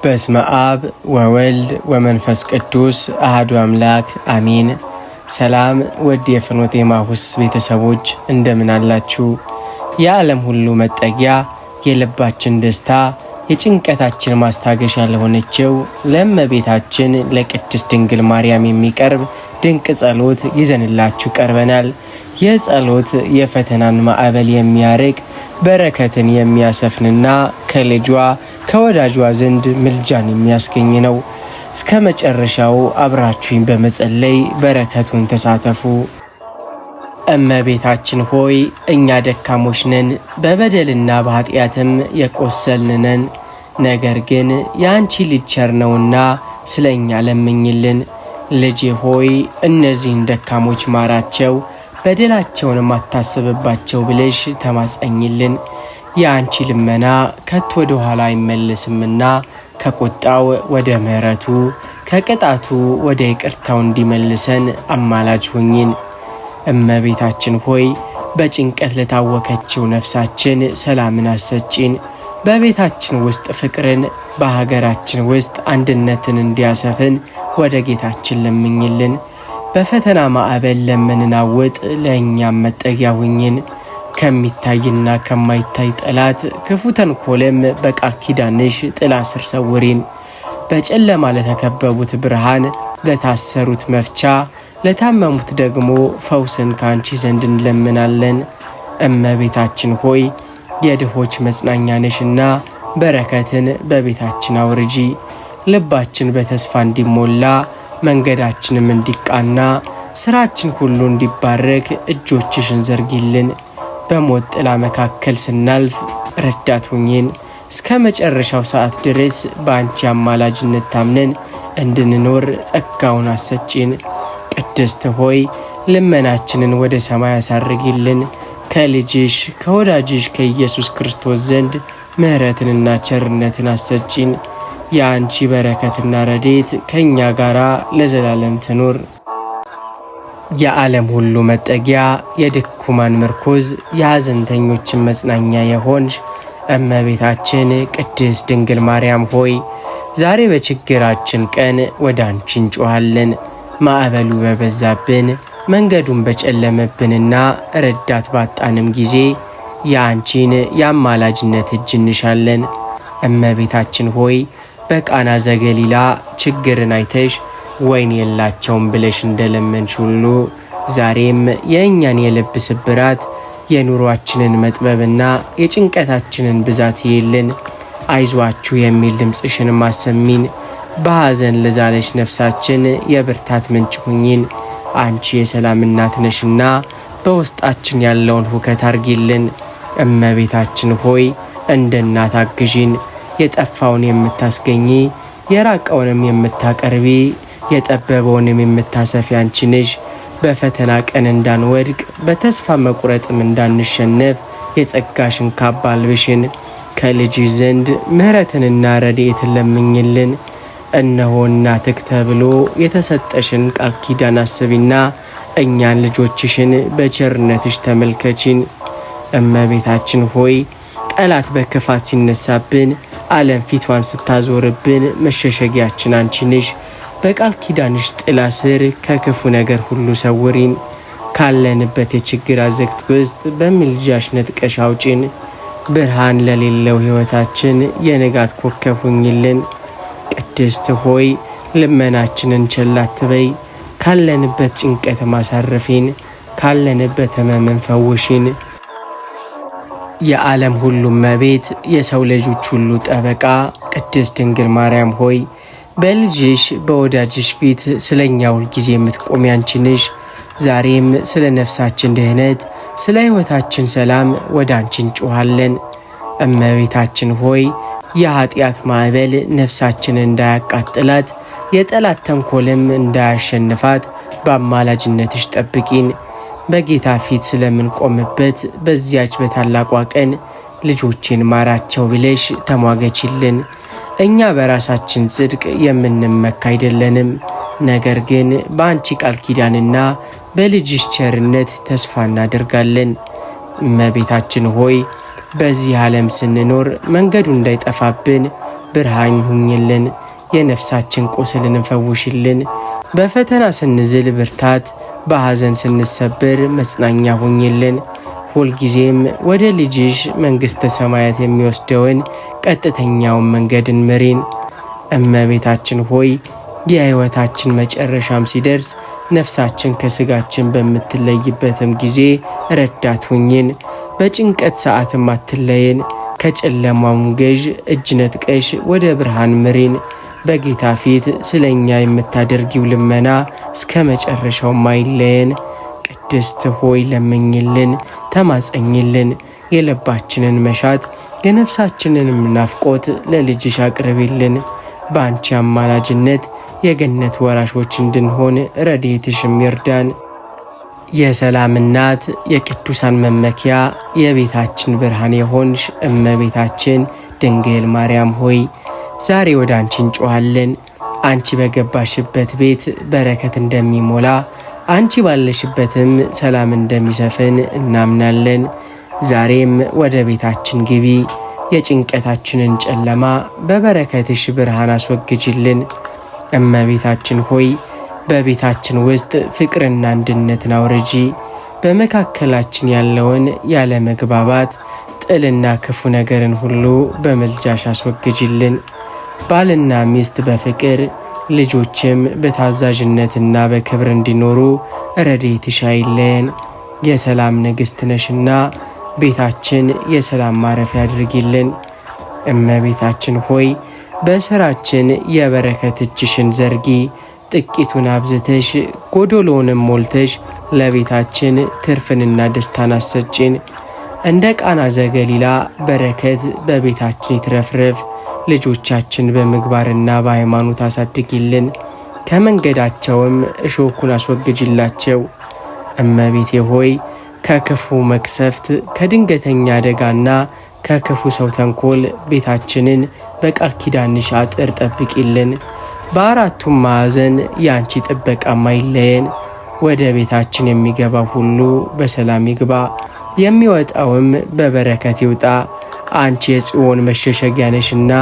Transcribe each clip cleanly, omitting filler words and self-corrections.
በስመ አብ ወወልድ ወመንፈስ ቅዱስ አሐዱ አምላክ አሜን። ሰላም ውድ የፍኖተ ኤማሁስ ቤተሰቦች እንደምን አላችሁ? የዓለም ሁሉ መጠጊያ የልባችን ደስታ የጭንቀታችን ማስታገሻ ለሆነችው ለእመቤታችን ለቅድስት ድንግል ማርያም የሚቀርብ ድንቅ ጸሎት ይዘንላችሁ ቀርበናል። ይህ ጸሎት የፈተናን ማዕበል የሚያርቅ በረከትን የሚያሰፍንና ከልጇ ከወዳጇ ዘንድ ምልጃን የሚያስገኝ ነው። እስከ መጨረሻው አብራችሁኝ በመጸለይ በረከቱን ተሳተፉ። እመቤታችን ሆይ እኛ ደካሞች ነን፣ በበደልና በኃጢአትም የቆሰልን ነን። ነገር ግን የአንቺ ልጅ ቸር ነውና ስለ እኛ ለምኝልን። ልጄ ሆይ እነዚህን ደካሞች ማራቸው፣ በደላቸውንም አታስብባቸው ብለሽ ተማጸኝልን። የአንቺ ልመና ከቶ ወደ ኋላ አይመለስምና ከቁጣው ወደ ምሕረቱ ከቅጣቱ ወደ ይቅርታው እንዲመልሰን አማላጅ ሁኚን። እመቤታችን ሆይ በጭንቀት ለታወከችው ነፍሳችን ሰላምን አሰጪን። በቤታችን ውስጥ ፍቅርን፣ በሀገራችን ውስጥ አንድነትን እንዲያሰፍን ወደ ጌታችን ለምኝልን። በፈተና ማዕበል ለምንናወጥ ለእኛም መጠጊያ ሁኚን። ከሚታይና ከማይታይ ጠላት ክፉ ተንኮልም በቃል ኪዳንሽ ጥላ ስር ሰውሪን። በጨለማ ለተከበቡት ብርሃን፣ ለታሰሩት መፍቻ፣ ለታመሙት ደግሞ ፈውስን ከአንቺ ዘንድ እንለምናለን። እመቤታችን ሆይ የድሆች መጽናኛ ነሽና በረከትን በቤታችን አውርጂ። ልባችን በተስፋ እንዲሞላ መንገዳችንም እንዲቃና ስራችን ሁሉ እንዲባረክ እጆችሽን ዘርጊልን። በሞት ጥላ መካከል ስናልፍ ረዳት ሁኚን። እስከ መጨረሻው ሰዓት ድረስ በአንቺ አማላጅነት ታምነን እንድንኖር ጸጋውን አሰጪን። ቅድስት ሆይ ልመናችንን ወደ ሰማይ አሳርጊልን። ከልጅሽ ከወዳጅሽ ከኢየሱስ ክርስቶስ ዘንድ ምሕረትንና ቸርነትን አሰጪን። የአንቺ በረከትና ረድኤት ከእኛ ጋር ለዘላለም ትኑር። የዓለም ሁሉ መጠጊያ የድኩማን ምርኩዝ የሐዘንተኞችን መጽናኛ የሆንሽ እመቤታችን ቅድስት ድንግል ማርያም ሆይ ዛሬ በችግራችን ቀን ወደ አንቺ እንጮኻለን። ማዕበሉ በበዛብን መንገዱን በጨለመብንና ረዳት ባጣንም ጊዜ የአንቺን የአማላጅነት እጅ እንሻለን። እመቤታችን ሆይ በቃና ዘገሊላ ችግርን አይተሽ ወይን የላቸውም ብለሽ እንደለመንሽ ሁሉ ዛሬም የእኛን የልብ ስብራት የኑሯችንን መጥበብና የጭንቀታችንን ብዛት ይልን። አይዟችሁ የሚል ድምፅሽን ማሰሚን። በሐዘን ለዛለች ነፍሳችን የብርታት ምንጭ ሁኚን። አንቺ የሰላም እናት ነሽና በውስጣችን ያለውን ሁከት አርጊልን። እመቤታችን ሆይ እንደ እናት አግዢን። የጠፋውን የምታስገኚ የራቀውንም የምታቀርቢ የጠበበውንም የምታሰፊ አንቺ ነሽ። በፈተና ቀን እንዳንወድቅ በተስፋ መቁረጥም እንዳንሸነፍ የጸጋሽን ካባ አልብሽን። ከልጅሽ ዘንድ ምሕረትንና ረድኤትን ለምኝልን። እነሆ እናትህ ተብሎ የተሰጠሽን ቃል ኪዳን አስቢና እኛን ልጆችሽን በቸርነትሽ ተመልከቺን። እመቤታችን ሆይ ጠላት በክፋት ሲነሳብን ዓለም ፊቷን ስታዞርብን መሸሸጊያችን አንቺ ነሽ። በቃል ኪዳንሽ ጥላ ስር ከክፉ ነገር ሁሉ ሰውሪን። ካለንበት የችግር አዘቅት ውስጥ በምልጃሽ ነጥቀሽ አውጪን። ብርሃን ለሌለው ሕይወታችን የንጋት ኮከብ ሁኚልን። ቅድስት ሆይ ልመናችንን ቸል አትበይ። ካለንበት ጭንቀት ማሳረፊን፣ ካለንበት ሕመምን ፈውሽን። የዓለም ሁሉ እመቤት የሰው ልጆች ሁሉ ጠበቃ ቅድስት ድንግል ማርያም ሆይ በልጅሽ በወዳጅሽ ፊት ስለኛ ሁል ጊዜ የምትቆሚ አንቺ ነሽ። ዛሬም ስለ ነፍሳችን ድህነት፣ ስለ ሕይወታችን ሰላም ወደ አንቺ እንጮኻለን። እመቤታችን ሆይ የኃጢአት ማዕበል ነፍሳችንን እንዳያቃጥላት፣ የጠላት ተንኮልም እንዳያሸንፋት በአማላጅነትሽ ጠብቂን። በጌታ ፊት ስለምንቆምበት በዚያች በታላቋ ቀን ልጆቼን ማራቸው ብለሽ ተሟገችልን። እኛ በራሳችን ጽድቅ የምንመካ አይደለንም፣ ነገር ግን በአንቺ ቃል ኪዳንና በልጅሽ ቸርነት ተስፋ እናደርጋለን። እመቤታችን ሆይ በዚህ ዓለም ስንኖር መንገዱ እንዳይጠፋብን ብርሃን ሁኝልን። የነፍሳችን ቁስልን ፈውሽልን። በፈተና ስንዝል ብርታት፣ በሐዘን ስንሰበር መጽናኛ ሁኝልን። ሁልጊዜም ወደ ልጅሽ መንግሥተ ሰማያት የሚወስደውን ቀጥተኛውን መንገድን ምሪን። እመቤታችን ሆይ የሕይወታችን መጨረሻም ሲደርስ ነፍሳችን ከሥጋችን በምትለይበትም ጊዜ ረዳት ሁኝን። በጭንቀት ሰዓትም አትለየን። ከጨለማውም ገዥ እጅ ነጥቀሽ ወደ ብርሃን ምሪን። በጌታ ፊት ስለ እኛ የምታደርጊው ልመና እስከ መጨረሻውም አይለየን። ቅድስት ሆይ ለምኝልን፣ ተማጸኝልን። የልባችንን መሻት የነፍሳችንንም ናፍቆት ለልጅሽ አቅርቢልን። በአንቺ አማላጅነት የገነት ወራሾች እንድንሆን ረድኤትሽም ይርዳን። የሰላም እናት፣ የቅዱሳን መመኪያ፣ የቤታችን ብርሃን የሆንሽ እመቤታችን ድንግል ማርያም ሆይ ዛሬ ወደ አንቺ እንጮኻለን። አንቺ በገባሽበት ቤት በረከት እንደሚሞላ፣ አንቺ ባለሽበትም ሰላም እንደሚሰፍን እናምናለን። ዛሬም ወደ ቤታችን ግቢ። የጭንቀታችንን ጨለማ በበረከትሽ ብርሃን አስወግጅልን። እመቤታችን ሆይ በቤታችን ውስጥ ፍቅርና አንድነትን አውርጂ። በመካከላችን ያለውን ያለ መግባባት፣ ጥልና ክፉ ነገርን ሁሉ በምልጃሽ አስወግጅልን። ባልና ሚስት በፍቅር ልጆችም በታዛዥነትና በክብር እንዲኖሩ ረድኤትሽ አይለየን። የሰላም ንግሥት ነሽና ቤታችን የሰላም ማረፊያ አድርጊልን። እመቤታችን ሆይ በሥራችን የበረከት እጅሽን ዘርጊ። ጥቂቱን አብዝተሽ ጎዶሎውንም ሞልተሽ ለቤታችን ትርፍንና ደስታን አሰጪን። እንደ ቃና ዘገሊላ በረከት በቤታችን ይትረፍረፍ። ልጆቻችን በምግባርና በሃይማኖት አሳድጊልን። ከመንገዳቸውም እሾኩን አስወግጅላቸው። እመቤቴ ሆይ ከክፉ መቅሰፍት፣ ከድንገተኛ አደጋና ከክፉ ሰው ተንኮል ቤታችንን በቃል ኪዳንሽ አጥር ጠብቂልን። በአራቱም ማዕዘን የአንቺ ጥበቃም አይለየን። ወደ ቤታችን የሚገባው ሁሉ በሰላም ይግባ፣ የሚወጣውም በበረከት ይውጣ። አንቺ የጽዮን መሸሸጊያ ነሽና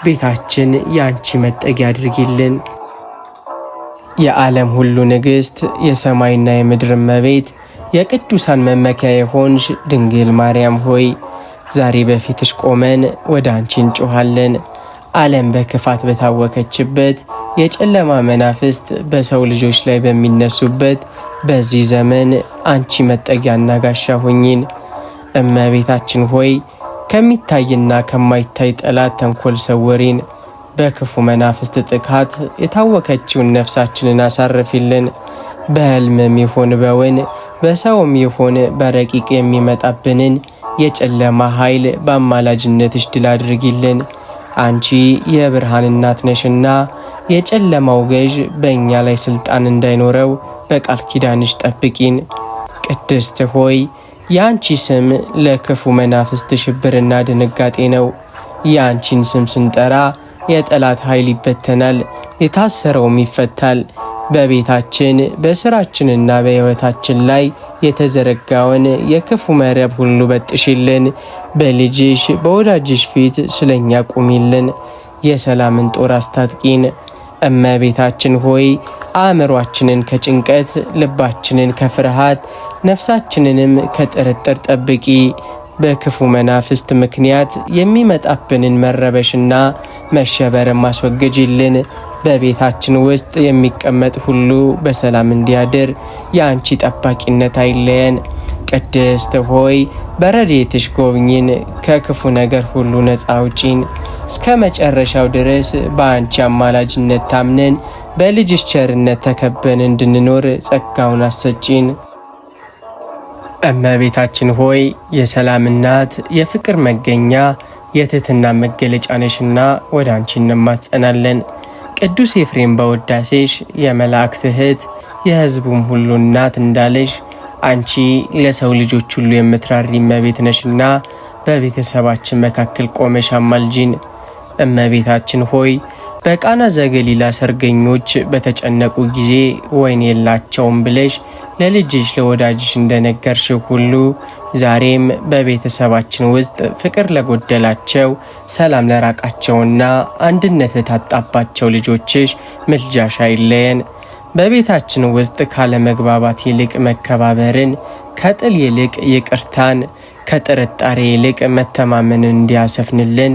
ቤታችን የአንቺ መጠጊያ አድርጊልን። የዓለም ሁሉ ንግሥት፣ የሰማይና የምድር እመቤት፣ የቅዱሳን መመኪያ የሆንሽ ድንግል ማርያም ሆይ ዛሬ በፊትሽ ቆመን ወደ አንቺ እንጮኻለን። ዓለም በክፋት በታወከችበት፣ የጨለማ መናፍስት በሰው ልጆች ላይ በሚነሱበት በዚህ ዘመን አንቺ መጠጊያና ጋሻ ሁኚን። እመቤታችን ሆይ ከሚታይና ከማይታይ ጠላት ተንኮል ሰወሪን። በክፉ መናፍስት ጥቃት የታወከችውን ነፍሳችንን አሳርፊልን። በሕልምም ይሁን በውን፣ በሰውም ይሁን በረቂቅ የሚመጣብንን የጨለማ ኃይል በአማላጅነትሽ ድል አድርጊልን። አንቺ የብርሃን እናት ነሽና የጨለማው ገዥ በእኛ ላይ ሥልጣን እንዳይኖረው በቃል ኪዳንሽ ጠብቂን። ቅድስት ሆይ የአንቺ ስም ለክፉ መናፍስት ሽብርና ድንጋጤ ነው። የአንቺን ስም ስንጠራ የጠላት ኃይል ይበተናል፣ የታሰረውም ይፈታል። በቤታችን በሥራችንና በሕይወታችን ላይ የተዘረጋውን የክፉ መረብ ሁሉ በጥሽልን። በልጅሽ በወዳጅሽ ፊት ስለኛ ቁሚልን። የሰላምን ጦር አስታጥቂን። እመቤታችን ሆይ አእምሯችንን ከጭንቀት፣ ልባችንን ከፍርሃት፣ ነፍሳችንንም ከጥርጥር ጠብቂ። በክፉ መናፍስት ምክንያት የሚመጣብንን መረበሽና መሸበርም አስወግጅልን። በቤታችን ውስጥ የሚቀመጥ ሁሉ በሰላም እንዲያድር የአንቺ ጠባቂነት አይለየን። ቅድስት ሆይ በረድኤትሽ ጎብኝን፣ ከክፉ ነገር ሁሉ ነፃ አውጪን። እስከ መጨረሻው ድረስ በአንቺ አማላጅነት ታምነን በልጅሽ ቸርነት ተከበን እንድንኖር ጸጋውን አሰጪን። እመቤታችን ሆይ የሰላም እናት፣ የፍቅር መገኛ፣ የትህትና መገለጫ ነሽና ወደ አንቺ እንማጸናለን። ቅዱስ ኤፍሬም በውዳሴሽ የመላእክት እህት የሕዝቡም ሁሉ እናት እንዳለሽ አንቺ ለሰው ልጆች ሁሉ የምትራሪ እመቤት ነሽና በቤተሰባችን መካከል ቆመሽ አማልጂን። እመቤታችን ሆይ በቃና ዘገሊላ ሰርገኞች በተጨነቁ ጊዜ ወይን የላቸውም ብለሽ ለልጅሽ ለወዳጅሽ እንደነገርሽው ሁሉ ዛሬም በቤተሰባችን ውስጥ ፍቅር ለጎደላቸው፣ ሰላም ለራቃቸውና አንድነት ለታጣባቸው ልጆችሽ ምልጃሽ አይለየን። በቤታችን ውስጥ ካለመግባባት ይልቅ መከባበርን፣ ከጥል ይልቅ ይቅርታን፣ ከጥርጣሬ ይልቅ መተማመንን እንዲያሰፍንልን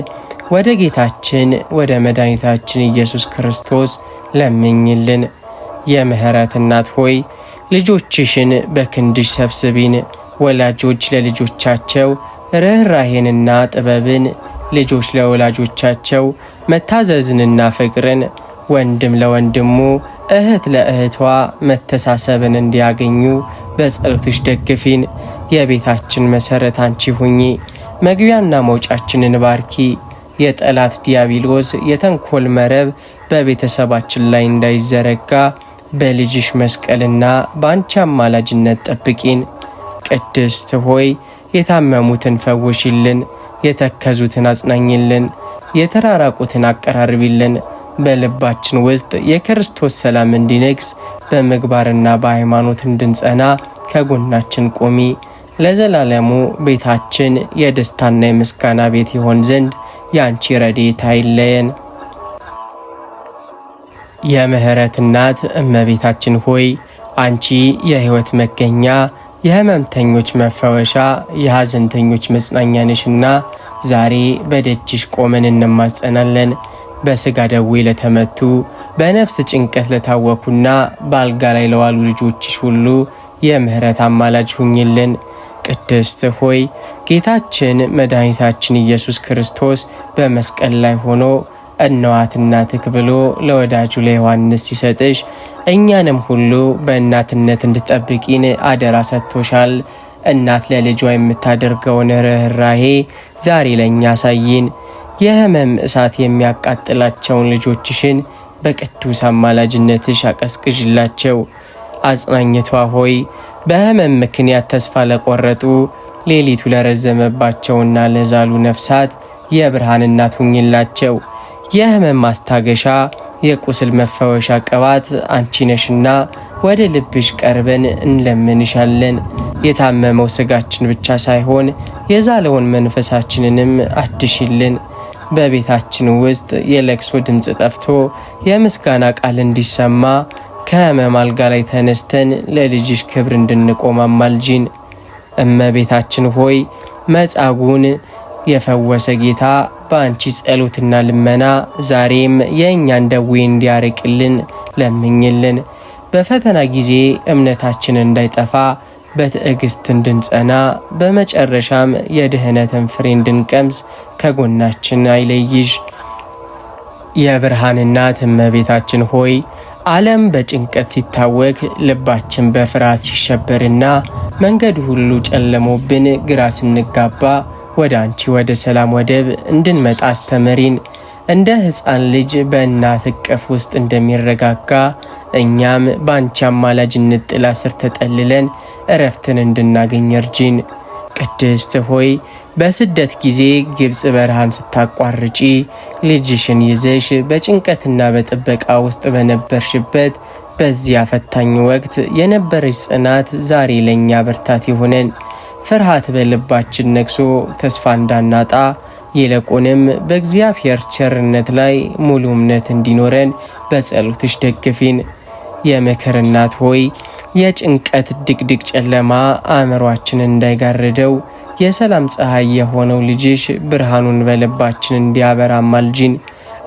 ወደ ጌታችን ወደ መድኃኒታችን ኢየሱስ ክርስቶስ ለምኝልን። የምህረት እናት ሆይ ልጆችሽን በክንድሽ ሰብስቢን። ወላጆች ለልጆቻቸው ርኅራኄንና ጥበብን፣ ልጆች ለወላጆቻቸው መታዘዝንና ፍቅርን፣ ወንድም ለወንድሙ እህት ለእህቷ መተሳሰብን እንዲያገኙ በጸሎትሽ ደግፊን። የቤታችን መሰረት አንቺ ሁኚ። መግቢያና መውጫችንን ባርኪ። የጠላት ዲያብሎስ የተንኮል መረብ በቤተሰባችን ላይ እንዳይዘረጋ በልጅሽ መስቀልና በአንቺ አማላጅነት ጠብቂን። ቅድስት ሆይ የታመሙትን ፈውሽልን፣ የተከዙትን አጽናኝልን፣ የተራራቁትን አቀራርቢልን። በልባችን ውስጥ የክርስቶስ ሰላም እንዲነግስ በምግባርና በሃይማኖት እንድንጸና ከጎናችን ቆሚ። ለዘላለሙ ቤታችን የደስታና የምስጋና ቤት ይሆን ዘንድ ያንቺ ረድኤት አይለየን። የምህረት እናት እመቤታችን ሆይ አንቺ የሕይወት መገኛ፣ የሕመምተኞች መፈወሻ፣ የሐዘንተኞች መጽናኛ ነሽና ዛሬ በደጅሽ ቆመን እንማጸናለን። በሥጋ ደዌ ለተመቱ፣ በነፍስ ጭንቀት ለታወኩና በአልጋ ላይ ለዋሉ ልጆችሽ ሁሉ የምህረት አማላጅ ሁኝልን። ቅድስት ሆይ ጌታችን መድኃኒታችን ኢየሱስ ክርስቶስ በመስቀል ላይ ሆኖ እነዋት እናትህ ብሎ ለወዳጁ ለዮሐንስ ሲሰጥሽ እኛንም ሁሉ በእናትነት እንድትጠብቂን አደራ ሰጥቶሻል። እናት ለልጇ የምታደርገውን ርኅራኄ ዛሬ ለእኛ አሳይን። የሕመም እሳት የሚያቃጥላቸውን ልጆችሽን በቅዱስ አማላጅነትሽ አቀስቅዥላቸው። አጽናኝቷ ሆይ በሕመም ምክንያት ተስፋ ለቆረጡ፣ ሌሊቱ ለረዘመባቸውና ለዛሉ ነፍሳት የብርሃን እናት ሁኝላቸው። የሕመም ማስታገሻ፣ የቁስል መፈወሻ ቅባት አንቺ ነሽና ወደ ልብሽ ቀርበን እንለምንሻለን። የታመመው ሥጋችን ብቻ ሳይሆን የዛለውን መንፈሳችንንም አድሽልን። በቤታችን ውስጥ የለቅሶ ድምፅ ጠፍቶ የምስጋና ቃል እንዲሰማ ከሕመም አልጋ ላይ ተነስተን ለልጅሽ ክብር እንድንቆም አማልጂን። እመቤታችን ሆይ መጻጉዕን የፈወሰ ጌታ በአንቺ ጸሎትና ልመና ዛሬም የእኛን ደዌ እንዲያርቅልን ለምኝልን። በፈተና ጊዜ እምነታችን እንዳይጠፋ በትዕግስት እንድንጸና በመጨረሻም የድህነትን ፍሬ እንድንቀምስ ከጎናችን አይለይሽ። የብርሃን እናት እመቤታችን ሆይ ዓለም በጭንቀት ሲታወክ፣ ልባችን በፍርሃት ሲሸበርና መንገድ ሁሉ ጨለሞብን ግራ ስንጋባ ወደ አንቺ ወደ ሰላም ወደብ እንድንመጣ አስተምሪን። እንደ ሕፃን ልጅ በእናት እቅፍ ውስጥ እንደሚረጋጋ እኛም በአንቺ አማላጅነት ጥላ ስር ተጠልለን እረፍትን እንድናገኝ እርጂን። ቅድስት ሆይ በስደት ጊዜ ግብፅ በረሃን ስታቋርጪ ልጅሽን ይዘሽ በጭንቀትና በጥበቃ ውስጥ በነበርሽበት በዚያ ፈታኝ ወቅት የነበረች ጽናት ዛሬ ለእኛ ብርታት ይሁነን። ፍርሃት በልባችን ነግሶ ተስፋ እንዳናጣ ይልቁንም በእግዚአብሔር ቸርነት ላይ ሙሉ እምነት እንዲኖረን በጸሎትሽ ደግፊን። የምክር እናት ሆይ የጭንቀት ድቅድቅ ጨለማ አእምሯችን እንዳይጋርደው የሰላም ፀሐይ የሆነው ልጅሽ ብርሃኑን በልባችን እንዲያበራ አማልጂን።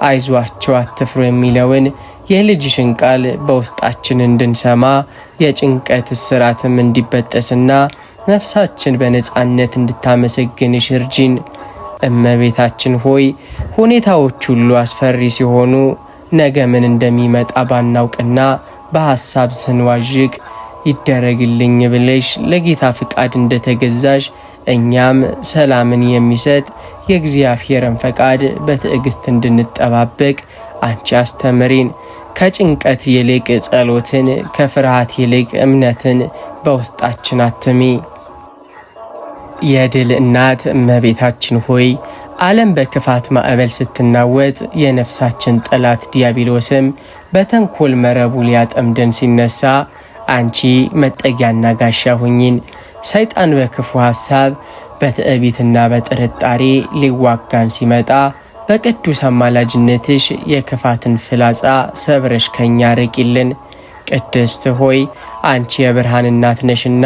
አይዟቸው አትፍሩ የሚለውን የልጅሽን ቃል በውስጣችን እንድንሰማ የጭንቀት እስራትም እንዲበጠስና ነፍሳችን በነጻነት እንድታመሰግንሽ እርጂን። እመቤታችን ሆይ ሁኔታዎች ሁሉ አስፈሪ ሲሆኑ ነገ ምን እንደሚመጣ ባናውቅና በሐሳብ ስንዋዥቅ ይደረግልኝ ብለሽ ለጌታ ፍቃድ እንደተገዛሽ እኛም ሰላምን የሚሰጥ የእግዚአብሔርን ፈቃድ በትዕግስት እንድንጠባበቅ አንቺ አስተምሪን። ከጭንቀት ይልቅ ጸሎትን፣ ከፍርሃት ይልቅ እምነትን በውስጣችን አትሚ። የድል እናት እመቤታችን ሆይ ዓለም በክፋት ማዕበል ስትናወጥ የነፍሳችን ጠላት ዲያብሎስም በተንኮል መረቡ ሊያጠምደን ሲነሳ አንቺ መጠጊያና ጋሻ ሁኚን። ሰይጣን በክፉ ሐሳብ በትዕቢትና በጥርጣሬ ሊዋጋን ሲመጣ በቅዱስ አማላጅነትሽ የክፋትን ፍላጻ ሰብረሽ ከኛ ርቂልን። ቅድስት ሆይ አንቺ የብርሃን እናት ነሽና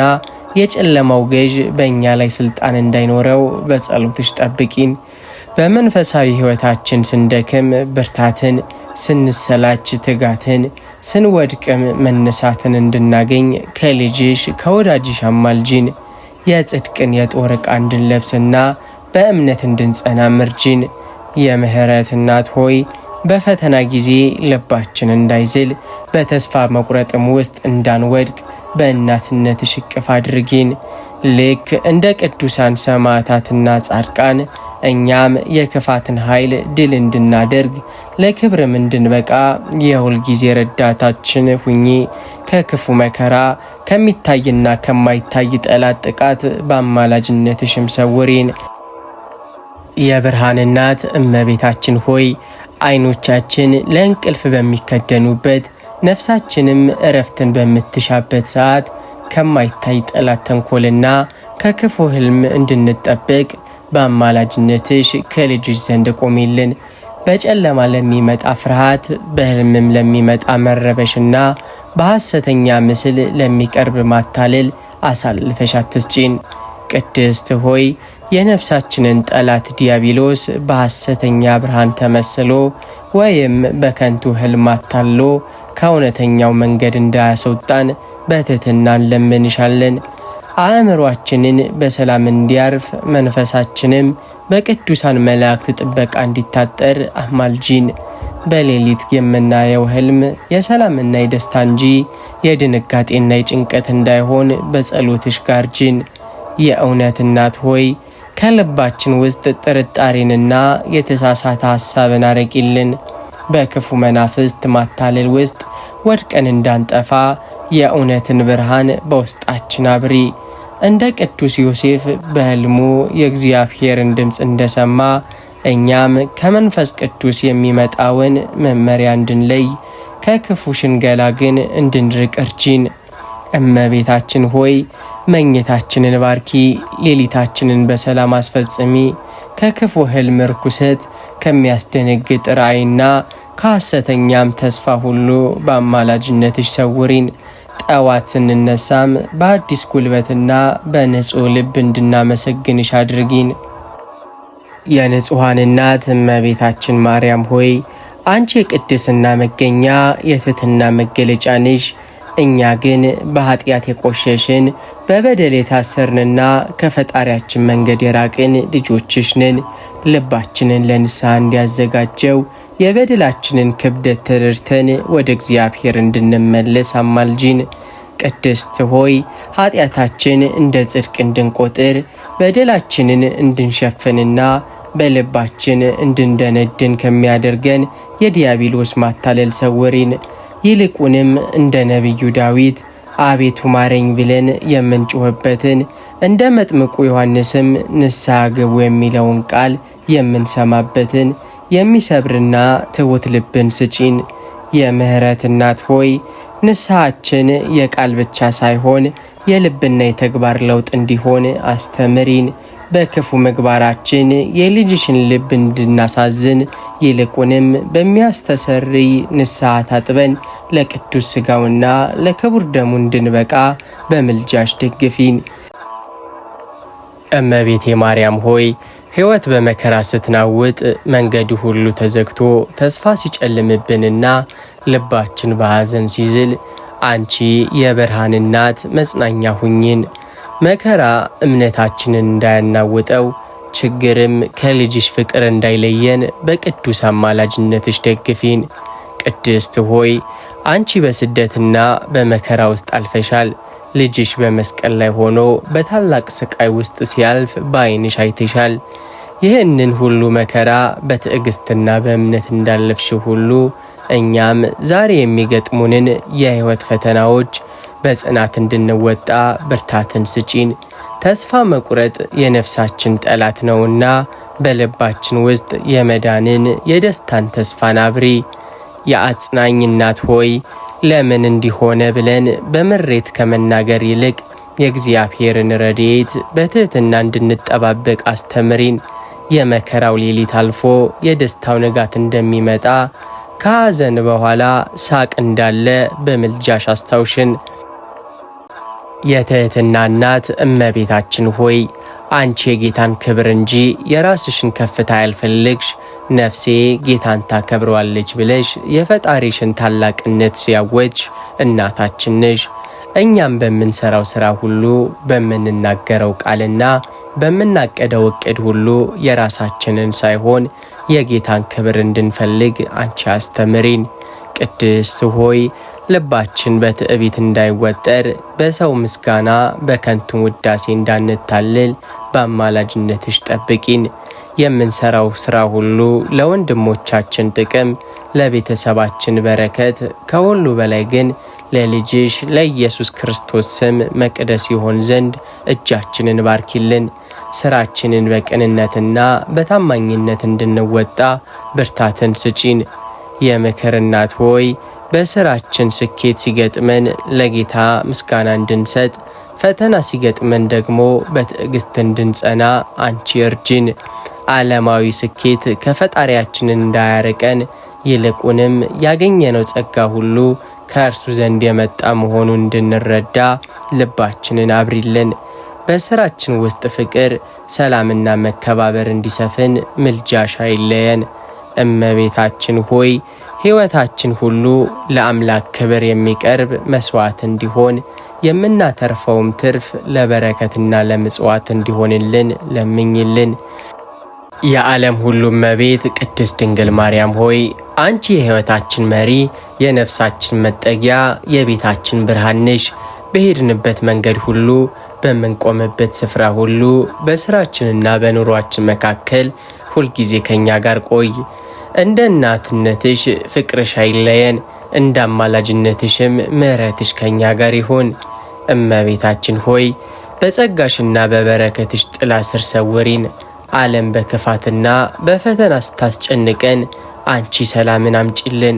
የጨለማው ገዥ በእኛ ላይ ስልጣን እንዳይኖረው በጸሎትሽ ጠብቂን። በመንፈሳዊ ሕይወታችን ስንደክም ብርታትን፣ ስንሰላች ትጋትን፣ ስንወድቅም መነሳትን እንድናገኝ ከልጅሽ ከወዳጅሽ አማልጂን። የጽድቅን የጦር ዕቃ እንድንለብስና በእምነት እንድንጸና ምርጂን። የምህረት እናት ሆይ በፈተና ጊዜ ልባችን እንዳይዝል በተስፋ መቁረጥም ውስጥ እንዳንወድቅ በእናትነትሽ እቅፍ አድርጊን። ልክ እንደ ቅዱሳን ሰማዕታትና ጻድቃን እኛም የክፋትን ኃይል ድል እንድናደርግ ለክብርም እንድንበቃ የሁል ጊዜ ረዳታችን ሁኚ። ከክፉ መከራ ከሚታይና ከማይታይ ጠላት ጥቃት በአማላጅነትሽም ሰውሪን። የብርሃን እናት እመቤታችን ሆይ ዓይኖቻችን ለእንቅልፍ በሚከደኑበት ነፍሳችንም እረፍትን በምትሻበት ሰዓት ከማይታይ ጠላት ተንኮልና ከክፉ ህልም እንድንጠበቅ በአማላጅነትሽ ከልጅሽ ዘንድ ቆሚልን። በጨለማ ለሚመጣ ፍርሃት፣ በህልምም ለሚመጣ መረበሽና በሐሰተኛ ምስል ለሚቀርብ ማታለል አሳልፈሽ አትስጪን። ቅድስት ሆይ የነፍሳችንን ጠላት ዲያብሎስ በሐሰተኛ ብርሃን ተመስሎ ወይም በከንቱ ህልም አታሎ ከእውነተኛው መንገድ እንዳያስወጣን በትህትና እንለምንሻለን። አእምሯችንን በሰላም እንዲያርፍ መንፈሳችንም በቅዱሳን መላእክት ጥበቃ እንዲታጠር አማልጂን። በሌሊት የምናየው ህልም የሰላምና የደስታ እንጂ የድንጋጤና የጭንቀት እንዳይሆን በጸሎትሽ ጋርጂን። የእውነት እናት ሆይ ከልባችን ውስጥ ጥርጣሬንና የተሳሳተ ሐሳብን አርቂልን። በክፉ መናፍስት ማታለል ውስጥ ወድቀን እንዳንጠፋ የእውነትን ብርሃን በውስጣችን አብሪ። እንደ ቅዱስ ዮሴፍ በህልሙ የእግዚአብሔርን ድምፅ እንደሰማ እኛም ከመንፈስ ቅዱስ የሚመጣውን መመሪያ እንድንለይ ከክፉ ሽንገላ ግን እንድንርቅ እርጂን። እመቤታችን ሆይ መኝታችንን ባርኪ፣ ሌሊታችንን በሰላም አስፈጽሚ። ከክፉ ህልም ርኩሰት፣ ከሚያስደነግጥ ራእይና ከሐሰተኛም ተስፋ ሁሉ በአማላጅነትሽ ሰውሪን። ጠዋት ስንነሳም በአዲስ ጉልበትና በንጹሕ ልብ እንድናመሰግንሽ አድርጊን። የንጹሐን እናት እመቤታችን ማርያም ሆይ አንቺ የቅድስና መገኛ የትሕትና መገለጫ ነሽ። እኛ ግን በኃጢአት የቆሸሽን በበደል የታሰርንና ከፈጣሪያችን መንገድ የራቅን ልጆችሽ ነን። ልባችንን ለንስሐ እንዲያዘጋጀው የበደላችንን ክብደት ተረድተን ወደ እግዚአብሔር እንድንመለስ አማልጂን። ቅድስት ሆይ ኃጢአታችን እንደ ጽድቅ እንድንቆጥር በደላችንን እንድንሸፍንና በልባችን እንድንደነድን ከሚያደርገን የዲያብሎስ ማታለል ሰውሪን። ይልቁንም እንደ ነቢዩ ዳዊት አቤቱ ማረኝ ብለን የምንጮህበትን እንደ መጥምቁ ዮሐንስም ንስሐ ግቡ የሚለውን ቃል የምንሰማበትን የሚሰብርና ትሑት ልብን ስጪን። የምህረት እናት ሆይ ንስሐችን የቃል ብቻ ሳይሆን የልብና የተግባር ለውጥ እንዲሆን አስተምሪን። በክፉ ምግባራችን የልጅሽን ልብ እንድናሳዝን ይልቁንም በሚያስተሰርይ ንስሐ ታጥበን ለቅዱስ ሥጋውና ለክቡር ደሙ እንድንበቃ በምልጃሽ ደግፊን። እመቤቴ ማርያም ሆይ ሕይወት በመከራ ስትናውጥ መንገዱ ሁሉ ተዘግቶ ተስፋ ሲጨልምብንና ልባችን በሐዘን ሲዝል አንቺ የብርሃን እናት መጽናኛ ሁኚን። መከራ እምነታችንን እንዳያናውጠው ችግርም ከልጅሽ ፍቅር እንዳይለየን በቅዱስ አማላጅነትሽ ደግፊን። ቅድስት ሆይ አንቺ በስደትና በመከራ ውስጥ አልፈሻል። ልጅሽ በመስቀል ላይ ሆኖ በታላቅ ስቃይ ውስጥ ሲያልፍ በዓይንሽ አይተሻል። ይህንን ሁሉ መከራ በትዕግስትና በእምነት እንዳለፍሽ ሁሉ እኛም ዛሬ የሚገጥሙንን የሕይወት ፈተናዎች በጽናት እንድንወጣ ብርታትን ስጪን። ተስፋ መቁረጥ የነፍሳችን ጠላት ነውና በልባችን ውስጥ የመዳንን የደስታን ተስፋን አብሪ። የአጽናኝ እናት ሆይ ለምን እንዲሆነ ብለን በምሬት ከመናገር ይልቅ የእግዚአብሔርን ረድኤት በትህትና እንድንጠባበቅ አስተምሪን። የመከራው ሌሊት አልፎ የደስታው ንጋት እንደሚመጣ ከሐዘን በኋላ ሳቅ እንዳለ በምልጃሽ አስታውሽን። የትህትና እናት እመቤታችን ሆይ አንቺ የጌታን ክብር እንጂ የራስሽን ከፍታ ያልፈልግሽ፣ ነፍሴ ጌታን ታከብረዋለች ብለሽ የፈጣሪሽን ታላቅነት ሲያወጅ እናታችን ነሽ። እኛም በምንሰራው ሥራ ሁሉ በምንናገረው ቃልና በምናቀደው ዕቅድ ሁሉ የራሳችንን ሳይሆን የጌታን ክብር እንድንፈልግ አንቺ አስተምሪን። ቅድስት ሆይ ልባችን በትዕቢት እንዳይወጠር በሰው ምስጋና በከንቱ ውዳሴ እንዳንታልል በአማላጅነትሽ ጠብቂን። የምንሰራው ሥራ ሁሉ ለወንድሞቻችን ጥቅም፣ ለቤተሰባችን በረከት፣ ከሁሉ በላይ ግን ለልጅሽ ለኢየሱስ ክርስቶስ ስም መቅደስ ይሆን ዘንድ እጃችንን ባርኪልን። ሥራችንን በቅንነትና በታማኝነት እንድንወጣ ብርታትን ስጪን። የምክር እናት ሆይ በሥራችን ስኬት ሲገጥመን ለጌታ ምስጋና እንድንሰጥ፣ ፈተና ሲገጥመን ደግሞ በትዕግሥት እንድንጸና አንቺ እርጂን። ዓለማዊ ስኬት ከፈጣሪያችንን እንዳያርቀን፣ ይልቁንም ያገኘነው ጸጋ ሁሉ ከእርሱ ዘንድ የመጣ መሆኑን እንድንረዳ ልባችንን አብሪልን። በሥራችን ውስጥ ፍቅር፣ ሰላምና መከባበር እንዲሰፍን ምልጃሽ አይለየን። እመቤታችን ሆይ ሕይወታችን ሁሉ ለአምላክ ክብር የሚቀርብ መሥዋዕት እንዲሆን፣ የምናተርፈውም ትርፍ ለበረከትና ለምጽዋት እንዲሆንልን ለምኝልን። የዓለም ሁሉ እመቤት ቅድስት ድንግል ማርያም ሆይ አንቺ የሕይወታችን መሪ፣ የነፍሳችን መጠጊያ፣ የቤታችን ብርሃን ነሽ። በሄድንበት መንገድ ሁሉ፣ በምንቆምበት ስፍራ ሁሉ፣ በሥራችንና በኑሯችን መካከል ሁልጊዜ ከእኛ ጋር ቆይ። እንደ እናትነትሽ ፍቅርሽ አይለየን፣ እንደ አማላጅነትሽም ምሕረትሽ ከእኛ ጋር ይሁን። እመቤታችን ሆይ በጸጋሽና በበረከትሽ ጥላ ስር ሰውሪን። ዓለም በክፋትና በፈተና ስታስጨንቀን አንቺ ሰላምን አምጪልን።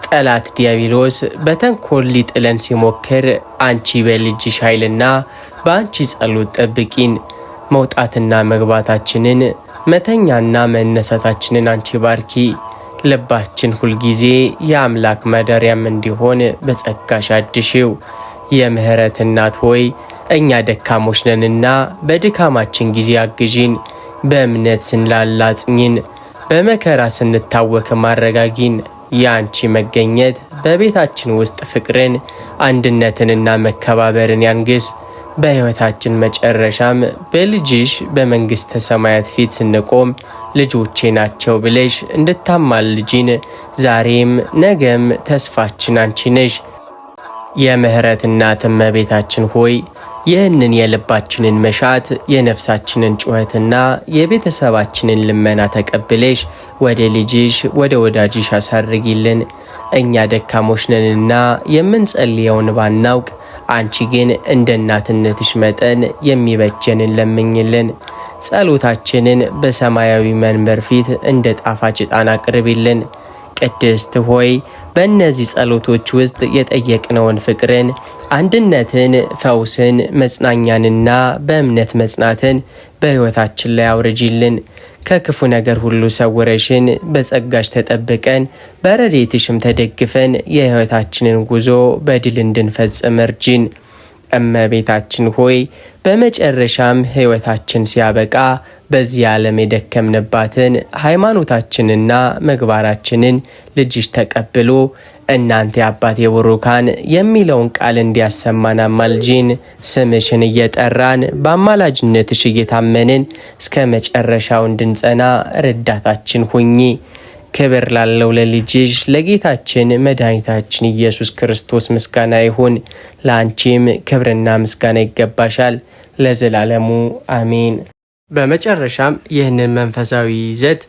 ጠላት ዲያብሎስ በተንኮል ሊጥለን ሲሞክር አንቺ በልጅሽ ኃይልና በአንቺ ጸሎት ጠብቂን። መውጣትና መግባታችንን መተኛና መነሳታችንን አንቺ ባርኪ። ልባችን ሁልጊዜ የአምላክ ማደሪያም እንዲሆን በጸጋሽ አድሺው። የምህረት እናት ሆይ እኛ ደካሞች ነንና በድካማችን ጊዜ አግዢን። በእምነት ስንላላ አጽኚን፣ በመከራ ስንታወክ ማረጋጊን። የአንቺ መገኘት በቤታችን ውስጥ ፍቅርን፣ አንድነትንና መከባበርን ያንግስ። በሕይወታችን መጨረሻም በልጅሽ በመንግሥተ ሰማያት ፊት ስንቆም ልጆቼ ናቸው ብለሽ እንድታማልጂን ዛሬም ነገም ተስፋችን አንቺ ነሽ። የምህረት እናት እመቤታችን ሆይ ይህንን የልባችንን መሻት የነፍሳችንን ጩኸትና የቤተሰባችንን ልመና ተቀብለሽ ወደ ልጅሽ ወደ ወዳጅሽ አሳርጊልን። እኛ ደካሞች ነንና የምንጸልየውን ባናውቅ፣ አንቺ ግን እንደ እናትነትሽ መጠን የሚበጀንን ለምኝልን። ጸሎታችንን በሰማያዊ መንበር ፊት እንደ ጣፋጭ ዕጣን አቅርቢልን። ቅድስት ሆይ በእነዚህ ጸሎቶች ውስጥ የጠየቅነውን ፍቅርን፣ አንድነትን፣ ፈውስን፣ መጽናኛንና በእምነት መጽናትን በሕይወታችን ላይ አውርጂልን። ከክፉ ነገር ሁሉ ሰውረሽን በጸጋሽ ተጠብቀን በረድኤትሽም ተደግፈን የሕይወታችንን ጉዞ በድል እንድንፈጽም እርጂን። እመቤታችን ሆይ በመጨረሻም ሕይወታችን ሲያበቃ በዚህ ዓለም የደከምንባትን ሃይማኖታችንና ምግባራችንን ልጅሽ ተቀብሎ እናንተ የአባት የቡሩካን የሚለውን ቃል እንዲያሰማን አማልጂን። ስምሽን እየጠራን በአማላጅነትሽ እየታመንን እስከ መጨረሻው እንድንጸና ረዳታችን ሁኚ። ክብር ላለው ለልጅሽ ለጌታችን መድኃኒታችን ኢየሱስ ክርስቶስ ምስጋና ይሁን። ለአንቺም ክብርና ምስጋና ይገባሻል ለዘላለሙ አሜን። በመጨረሻም ይህንን መንፈሳዊ ይዘት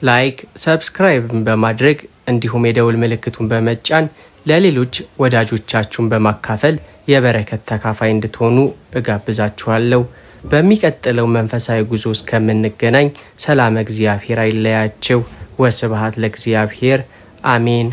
ላይክ፣ ሰብስክራይብ በማድረግ እንዲሁም የደውል ምልክቱን በመጫን ለሌሎች ወዳጆቻችሁን በማካፈል የበረከት ተካፋይ እንድትሆኑ እጋብዛችኋለሁ። በሚቀጥለው መንፈሳዊ ጉዞ እስከምንገናኝ ሰላም እግዚአብሔር አይለያችሁ። ወስብሐት ለእግዚአብሔር አሜን።